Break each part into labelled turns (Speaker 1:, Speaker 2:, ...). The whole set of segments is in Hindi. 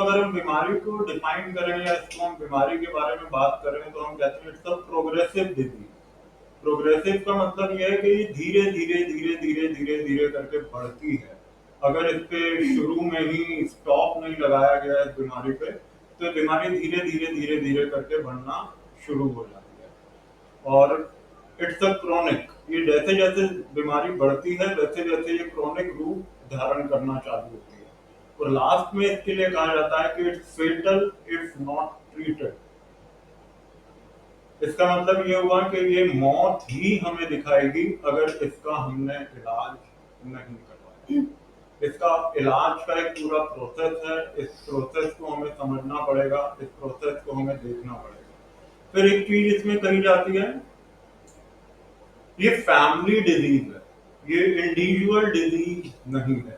Speaker 1: अगर हम बीमारी को डिफाइन करें या इसको हम बीमारी के बारे में बात करें तो हम कहते हैं it's a progressive disease. Progressive का मतलब यह है कि ये धीरे धीरे धीरे धीरे धीरे धीरे करके बढ़ती है। अगर इस पे शुरू में ही स्टॉप नहीं लगाया गया इस बीमारी पे तो ये बीमारी धीरे धीरे धीरे धीरे करके बढ़ना शुरू हो जाती है। और इट्स अ क्रोनिक, ये जैसे जैसे बीमारी बढ़ती है वैसे वैसे ये क्रोनिक रूप धारण करना चालू होती है। और लास्ट में इसके लिए कहा जाता है कि it's fatal if not treated. इसका मतलब ये हुआ कि ये मौत ही हमें दिखाएगी अगर इसका हमने इलाज नहीं करवाया। इसका इलाज का एक पूरा प्रोसेस है, इस प्रोसेस को हमें समझना पड़ेगा, इस प्रोसेस को हमें देखना पड़ेगा। फिर एक चीज इसमें कही जाती है, ये फैमिली डिजीज है, ये इंडिविजुअल डिजीज नहीं है।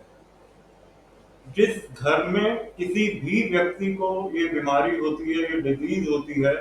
Speaker 1: जिस घर में किसी भी व्यक्ति को ये बीमारी होती है, ये डिजीज होती है,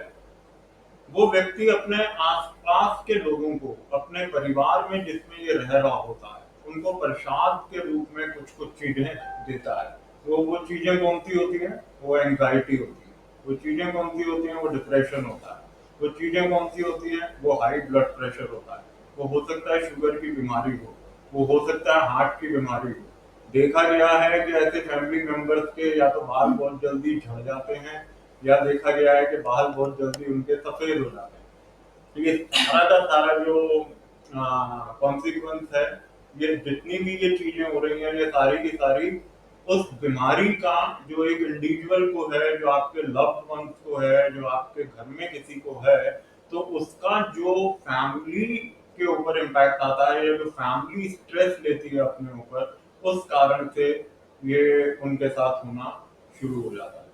Speaker 1: वो व्यक्ति अपने आसपास के लोगों को, अपने परिवार में जिसमें ये रह रहा होता है, उनको प्रसाद के रूप में कुछ कुछ चीजें देता है। वो चीजें कौन सी होती हैं? वो एंजाइटी होती है। वो चीजें कौन सी होती हैं? वो डिप्रेशन होता है। वो चीजें कौन सी होती हैं? वो हाई ब्लड प्रेशर होता है। वो हो सकता है शुगर की बीमारी हो, वो हो सकता है हार्ट की बीमारी हो। देखा गया है कि ऐसे फैमिली मेंबर्स के या तो बाल बहुत जल्दी झड़ जाते हैं, या देखा गया है कि बाल बहुत जल्दी उनके सफेद हो जाते हैं। तो ये सारा का सारा जो कॉन्सिक्वेंस है, ये जितनी भी ये चीजें हो रही हैं, ये सारी की सारी उस बीमारी का जो एक इंडिविजुअल को है, जो आपके लव्ड वंस को है, जो आपके घर में किसी को है, तो उसका जो फैमिली के ऊपर इम्पैक्ट आता है, या जो फैमिली स्ट्रेस लेती है अपने ऊपर, उस कारण से ये उनके साथ होना शुरू हो जाता है।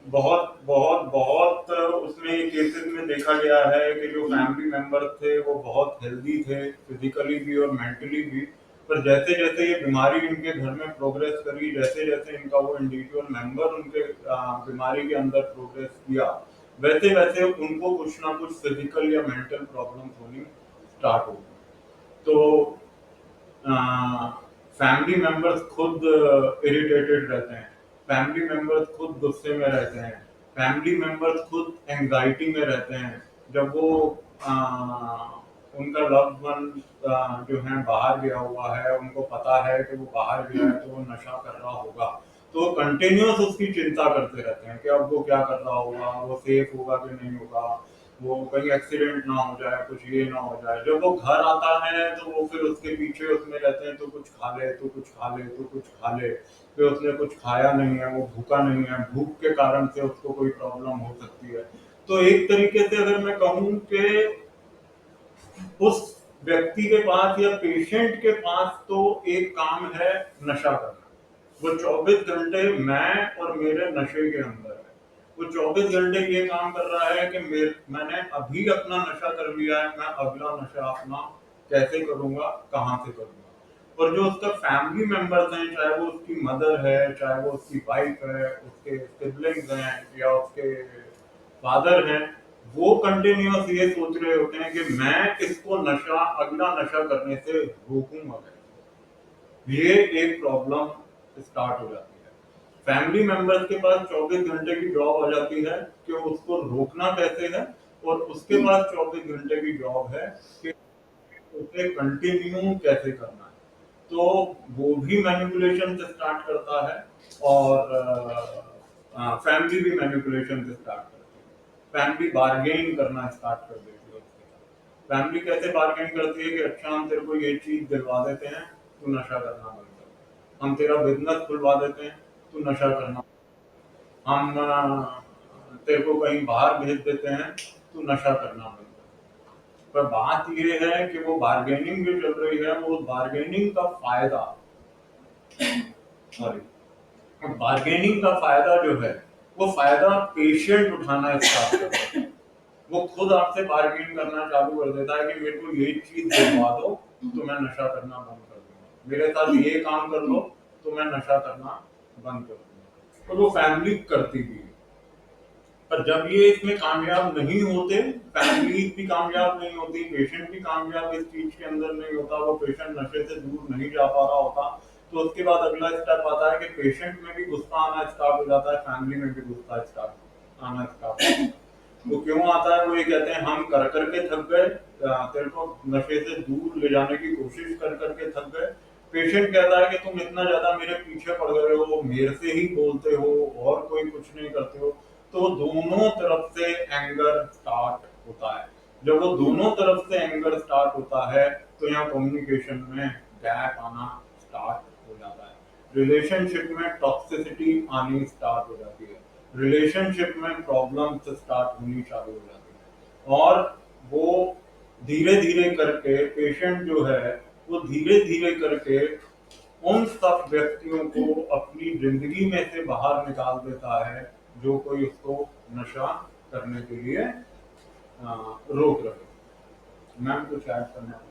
Speaker 1: बहुत बहुत बहुत उसमें केसेस में देखा गया है कि जो फैमिली मेंबर थे वो बहुत हेल्दी थे, फिजिकली भी और मेंटली भी। पर जैसे जैसे ये बीमारी इनके घर में प्रोग्रेस करी, जैसे जैसे इनका वो इंडिविजुअल मेंबर उनके बीमारी के अंदर प्रोग्रेस किया, वैसे वैसे उनको कुछ ना कुछ फिजिकल या मेंटल प्रॉब्लम्स होनी स्टार्ट हो गई। तो फैमिली मेंबर्स खुद इरिटेटेड रहते हैं, फैमिली मेंबर्स खुद गुस्से में रहते हैं, फैमिली मेंबर्स खुद एंजाइटी में रहते हैं। जब वो आ, उनका लव्ड वन जो है बाहर गया हुआ है, उनको पता है कि वो बाहर गया है तो वो नशा कर रहा होगा, तो वो कंटिन्यूअस उसकी चिंता करते रहते हैं कि अब वो क्या कर रहा होगा, वो सेफ होगा कि नहीं होगा, वो कहीं एक्सीडेंट ना हो जाए, कुछ ये ना हो जाए। जब वो घर आता है तो वो फिर उसके पीछे उसमें रहते हैं, तो कुछ खा ले, तो कुछ खा ले, तो कुछ खा ले। फिर उसने कुछ खाया नहीं है, वो भूखा नहीं है, भूख के कारण से उसको कोई प्रॉब्लम हो सकती है। तो एक तरीके से अगर मैं कहूँ कि उस व्यक्ति के पास या पेशेंट के पास तो एक काम है नशा करना। वो 24 घंटे मैं और मेरे नशे के अंदर है। वो 24 घंटे ये काम कर रहा है कि मैंने अभी अपना नशा कर लिया है, मैं अगला नशा अपना कैसे करूंगा, कहाँ से करूंगा। और जो उसका फैमिली मेंबर्स हैं, चाहे वो उसकी मदर है, चाहे वो उसकी वाइफ है, उसके सिबलिंग्स हैं, या उसके फादर हैं, वो कंटिन्यूअस ये सोच रहे होते हैं कि मैं इसको नशा, अगला नशा करने से रोकूंगा कैसे। ये एक प्रॉब्लम स्टार्ट हो जाती है। फैमिली मेंबर्स के पास 24 घंटे की जॉब आ जाती है कि उसको रोकना कैसे है, और उसके पास 24 घंटे की जॉब है कि उसे कंटिन्यू कैसे करना है। तो वो भी मैनिपुलेशन से स्टार्ट करता है, और फैमिली भी मैनिपुलेशन से स्टार्ट करती है। फैमिली बार्गेन करना स्टार्ट कर देती है उसके साथ। फैमिली कैसे बार्गेन करती है कि अच्छा हम तेरे को ये चीज दिलवा देते हैं, तू नशा करना बंद कर। हम तेरा बिजनेस खुलवा देते हैं, तू नशा करना। हम तेरे को कहीं बाहर भेज देते हैं, तू नशा करना बंद कर। पर बात ये है कि वो बार्गेनिंग जो चल रही है, वो बार्गेनिंग का फायदा, सॉरी, बार्गेनिंग का फायदा जो है, वो फायदा पेशेंट उठाना स्टार्ट करता है। वो खुद आपसे बार्गेन करना चालू कर देता है कि मेरे को ये चीज दिलवा दो तो मैं नशा करना बंद कर दूंगा, मेरे साथ ये काम कर लो तो मैं नशा करना बंद कर दूंगा। और वो फैमिली करती भी है। पर जब ये इसमें कामयाब नहीं होते, फैमिली भी कामयाब नहीं होती, पेशेंट भी कामयाब इस चीज के अंदर नहीं होता, वो पेशेंट नशे से दूर नहीं जा पा रहा होता, तो उसके बाद अगला स्टेप आता है कि पेशेंट में भी गुस्सा आना स्टार्ट हो जाता है, फैमिली में भी गुस्सा स्टार्ट आना स्टार्ट होता है। वो क्यों आता है? वो ये कहते हैं हम कर करके थक गए, तेरे को नशे से दूर ले जाने की कोशिश कर करके थक गए। पेशेंट कहता है कि तुम इतना ज्यादा मेरे पीछे पड़ गए हो, मेरे से ही बोलते हो और कोई कुछ नहीं करते हो। तो दोनों तरफ से एंगर स्टार्ट होता है। जब वो दोनों तरफ से एंगर स्टार्ट होता है तो यहाँ कम्युनिकेशन में गैप आना स्टार्ट हो जाता है, रिलेशनशिप में टॉक्सिसिटी आनी स्टार्ट हो जाती है, रिलेशनशिप में प्रॉब्लम्स स्टार्ट होनी चालू हो जाती है। और वो धीरे धीरे करके पेशेंट जो है वो धीरे धीरे करके उन सब व्यक्तियों को अपनी जिंदगी में से बाहर निकाल देता है जो कोई उसको नशा करने के लिए रोक रहे। मैम कुछ ऐड करना है?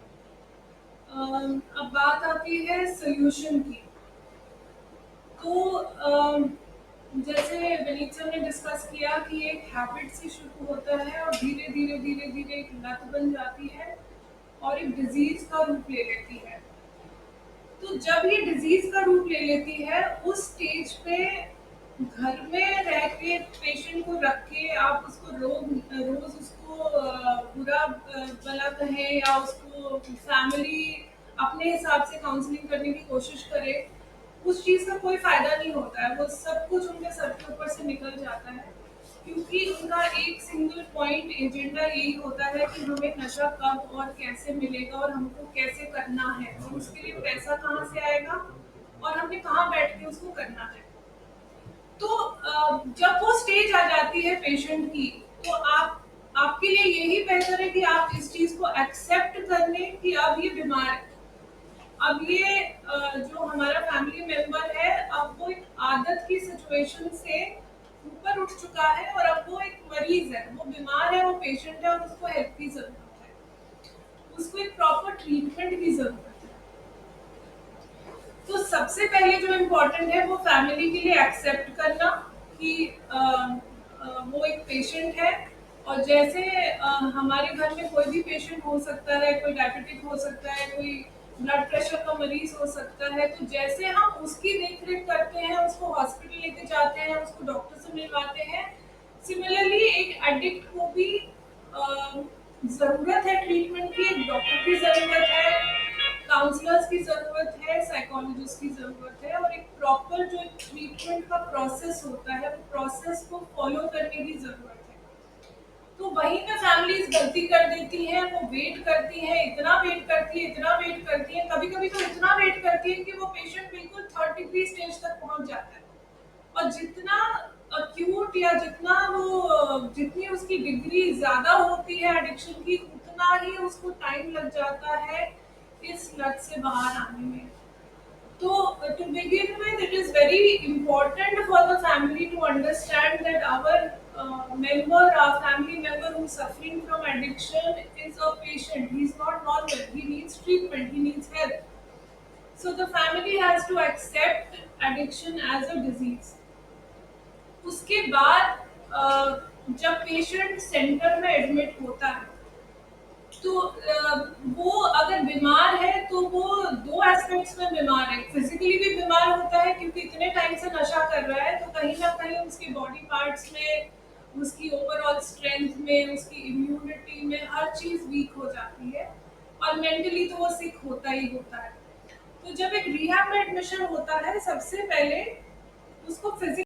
Speaker 2: अब बात आती है सोल्यूशन की। तो जैसे विनीत सर ने डिस्कस किया कि एक हैबिट से शुरू होता है और धीरे धीरे एक लत बन जाती है और एक डिजीज का रूप ले लेती है। तो जब ये डिजीज का रूप ले लेती है उस स्टेज पे घर में रह के पेशेंट को रख के आप उसको रोज उसको बुरा भला कहें या उसको फैमिली अपने हिसाब से काउंसलिंग करने की कोशिश करे, उस चीज का कोई फायदा नहीं होता है। वो सब कुछ उनके सर के ऊपर से निकल जाता है क्योंकि उनका एक सिंगल पॉइंट एजेंडा यही होता है कि हमें नशा कब और कैसे मिलेगा और हमको कैसे करना है और उसके लिए पैसा कहाँ से आएगा और हमने कहाँ बैठ के उसको करना है। तो जब वो स्टेज आ जाती है पेशेंट की, तो आप आपके लिए यही बेहतर है कि आप इस चीज को एक्सेप्ट कर लें कि अब ये बीमार है। अब ये जो हमारा फैमिली मेंबर है, अब वो एक आदत की सिचुएशन से ऊपर उठ चुका है और अब वो एक मरीज है, वो बीमार है, वो पेशेंट है और उसको हेल्प की जरूरत है, उसको एक प्रॉपर ट्रीटमेंट की जरूरत है। तो सबसे पहले जो इम्पोर्टेंट है वो फैमिली के लिए एक्सेप्ट करना कि वो एक पेशेंट है और जैसे हमारे घर में कोई भी पेशेंट हो सकता है, कोई डायबिटिक हो सकता है, कोई ब्लड प्रेशर का मरीज हो सकता है, तो जैसे हम उसकी देख रेख करते हैं, उसको हॉस्पिटल लेके जाते हैं, उसको डॉक्टर से मिलवाते हैं, सिमिलरली एक एडिक्ट को भी जरूरत है ट्रीटमेंट की, एक डॉक्टर की जरूरत है, काउंसलर्स की ज़रूरत है, साइकोलॉजिस्ट की ज़रूरत है और एक प्रॉपर जो ट्रीटमेंट का प्रोसेस होता है, वो प्रोसेस को फॉलो करने की ज़रूरत है। तो वहीं पे फैमिलीज़ गलती कर देती हैं, वो वेट करती हैं, इतना वेट करती हैं, कभी-कभी तो इतना वेट करती हैं कि वो पेशेंट बिल्कुल थर्ड डिग्री स्टेज तक पहुँच जाता है। और जितना एक्यूट या जितनी उसकी डिग्री ज़्यादा होती है एडिक्शन की, उतना ही उसको टाइम लग जाता है इस लत से बाहर आने में। So, to begin with, it is very important for the family to understand that our family member who is suffering from addiction is a patient. He is not normal. He needs treatment. He needs help. So, the family has to accept addiction as a disease. उसके बाद जब पेशेंट सेंटर में एडमिट होता है तो वो अगर बीमार है तो वो दो एस्पेक्ट्स में बीमार है, फिजिकली भी बीमार होता है क्योंकि इतने टाइम से नशा कर रहा है, तो कहीं ना कहीं उसके बॉडी पार्ट्स में, उसकी ओवरऑल स्ट्रेंथ में, उसकी इम्यूनिटी में हर चीज वीक हो जाती है और मेंटली तो वो सिक होता ही होता है। तो जब एक रिहैब में एडमिशन होता है सबसे पहले उसको फिजिकल